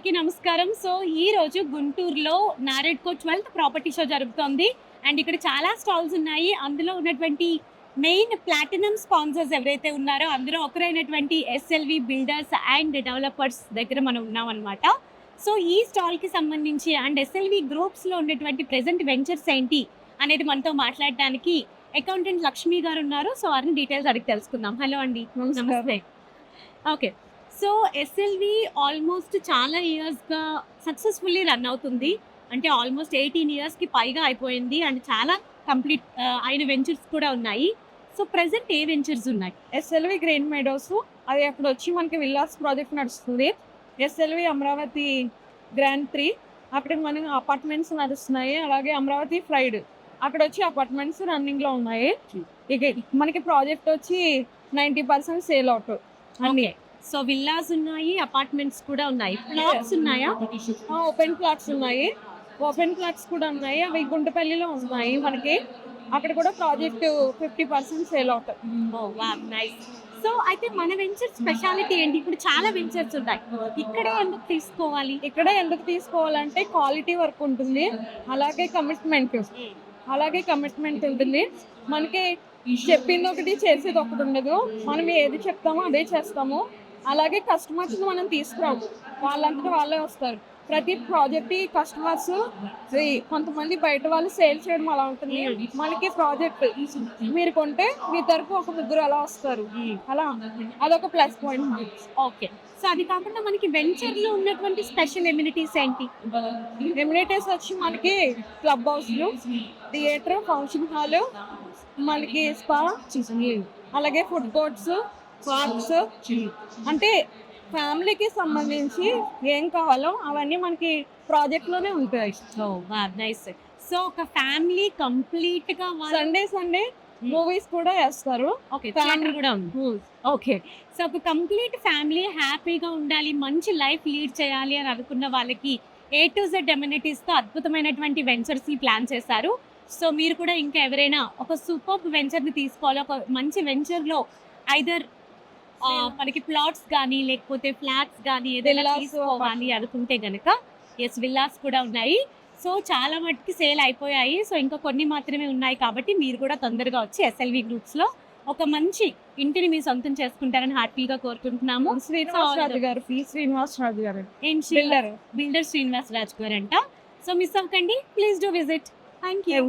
అందరికీ నమస్కారం. సో ఈ రోజు గుంటూరులో నారెడ్కో 12th ప్రాపర్టీ షో జరుగుతోంది. అండ్ ఇక్కడ చాలా స్టాల్స్ ఉన్నాయి. అందులో ఉన్నటువంటి మెయిన్ ప్లాటినం స్పాన్సర్స్ ఎవరైతే ఉన్నారో అందులో ఒకరైనటువంటి ఎస్ఎల్వి బిల్డర్స్ అండ్ డెవలపర్స్ దగ్గర మనం ఉన్నామన్నమాట. సో ఈ స్టాల్కి సంబంధించి అండ్ ఎస్ఎల్వి గ్రూప్స్లో ఉన్నటువంటి ప్రెజెంట్ వెంచర్స్ ఏంటి అనేది మనతో మాట్లాడడానికి అకౌంటెంట్ లక్ష్మి గారు ఉన్నారు. సో వారిని డీటెయిల్స్ అడిగి తెలుసుకుందాం. హలో అండి. నమస్తే. ఓకే. సో ఎస్ఎల్వి ఆల్మోస్ట్ చాలా ఇయర్స్గా సక్సెస్ఫుల్లీ రన్ అవుతుంది. అంటే ఆల్మోస్ట్ 18 ఇయర్స్కి పైగా అయిపోయింది. అండ్ చాలా కంప్లీట్ అయిన వెంచర్స్ కూడా ఉన్నాయి. సో ప్రెసెంట్ ఏ వెంచర్స్ ఉన్నాయి? ఎస్ఎల్వి గ్రీన్ మెడోస్, అది అక్కడ వచ్చి మనకి విల్లాస్ ప్రాజెక్ట్ నడుస్తుంది. ఎస్ఎల్వి అమరావతి గ్రాండ్ 3, అక్కడ మనకి అపార్ట్మెంట్స్ నడుస్తున్నాయి. అలాగే అమరావతి ఫ్రైడ్, అక్కడ వచ్చి అపార్ట్మెంట్స్ రన్నింగ్లో ఉన్నాయి. ఇక మనకి ప్రాజెక్ట్ వచ్చి 90% sale out. Okay. So villas ఉన్నాయి, అపార్ట్మెంట్స్ కూడా ఉన్నాయి. ప్లాట్స్ ఉన్నాయా? ఓపెన్ ప్లాట్స్ ఉన్నాయి. ఓపెన్ ప్లాట్స్ కూడా ఉన్నాయి. అవి గుంటపల్లిలో ఉన్నాయి మనకి. అక్కడ కూడా project 50% sale out. Nice. So అయితే మన వెంచర్ స్పెషాలిటీ ఏంటి? ఇప్పుడు చాలా వెంచర్స్ ఉన్నాయి, ఇక్కడే ఎందుకు తీసుకోవాలి? ఇక్కడ ఎందుకు తీసుకోవాలంటే క్వాలిటీ వర్క్ ఉంటుంది, అలాగే కమిట్మెంట్ ఉంటుంది. మనకి చెప్పింది ఒకటి చేసేది ఒకటి ఉండదు. మనం ఏది చెప్తామో అదే చేస్తాము. అలాగే కస్టమర్స్ మనం తీసుకురాము, వాళ్ళంతా వాళ్ళే వస్తారు. ప్రతి ప్రాజెక్ట్ కస్టమర్స్ కొంతమంది బయట వాళ్ళు సేల్ చేయడం అలా ఉంటుంది. మనకి ప్రాజెక్ట్ మీరు కొంటే మీ తరపు ఒక ముగ్గురు అలా వస్తారు. అలా అదొక ప్లస్ పాయింట్. ఓకే. సో అది కాకుండా మనకి వెంచర్లో ఉన్నటువంటి స్పెషల్ ఎమ్యూనిటీస్ ఏంటి? ఎమ్యూనిటీస్ వచ్చి మనకి క్లబ్ హౌస్లు, థియేటర్, ఫంక్షన్ హాల్, మనకి స్పా, అలాగే ఫుడ్ కోర్ట్స్, పార్క్స్, అంటే ఫ్యామిలీకి సంబంధించి ఏం కావాలో అవన్నీ మనకి ప్రాజెక్ట్లోనే ఉంటాయి. నైస్. సో ఒక ఫ్యామిలీ కంప్లీట్గా సండే మూవీస్ కూడా వేస్తారు. ఓకే, థియేటర్ కూడా ఉంది. ఓకే. సో ఒక కంప్లీట్ ఫ్యామిలీ హ్యాపీగా ఉండాలి, మంచి లైఫ్ లీడ్ చేయాలి అని అనుకున్న వాళ్ళకి A to Z ఎమ్యూనిటీస్తో అద్భుతమైనటువంటి వెంచర్స్ని ప్లాన్ చేశారు. సో మీరు కూడా ఇంకా ఎవరైనా ఒక సూపర్ వెంచర్ని తీసుకోవాలి, ఒక మంచి వెంచర్లో ఐదర్ మనకి ప్లాట్స్ కానీ లేకపోతే ఫ్లాట్స్ కానీ ఏదైనా Villas తీసుకోవాలి అనుకుంటే గనక విల్లాస్ కూడా ఉన్నాయి. సో చాలా మట్టుకి సేల్ అయిపోయాయి. సో ఇంకా కొన్ని మాత్రమే ఉన్నాయి కాబట్టి మీరు కూడా తొందరగా వచ్చి ఎస్ఎల్వి గ్రూప్స్లో ఒక మంచి ఇంటిని మీ సొంతం చేసుకుంటారని హ్యాపీగా కోరుకుంటున్నాము. శ్రీనివాసరాజు గారు బిల్డర్ శ్రీనివాస్ రాజు గారు అంట. సో మిస్ అవ్వకండి, please do visit. Thank you.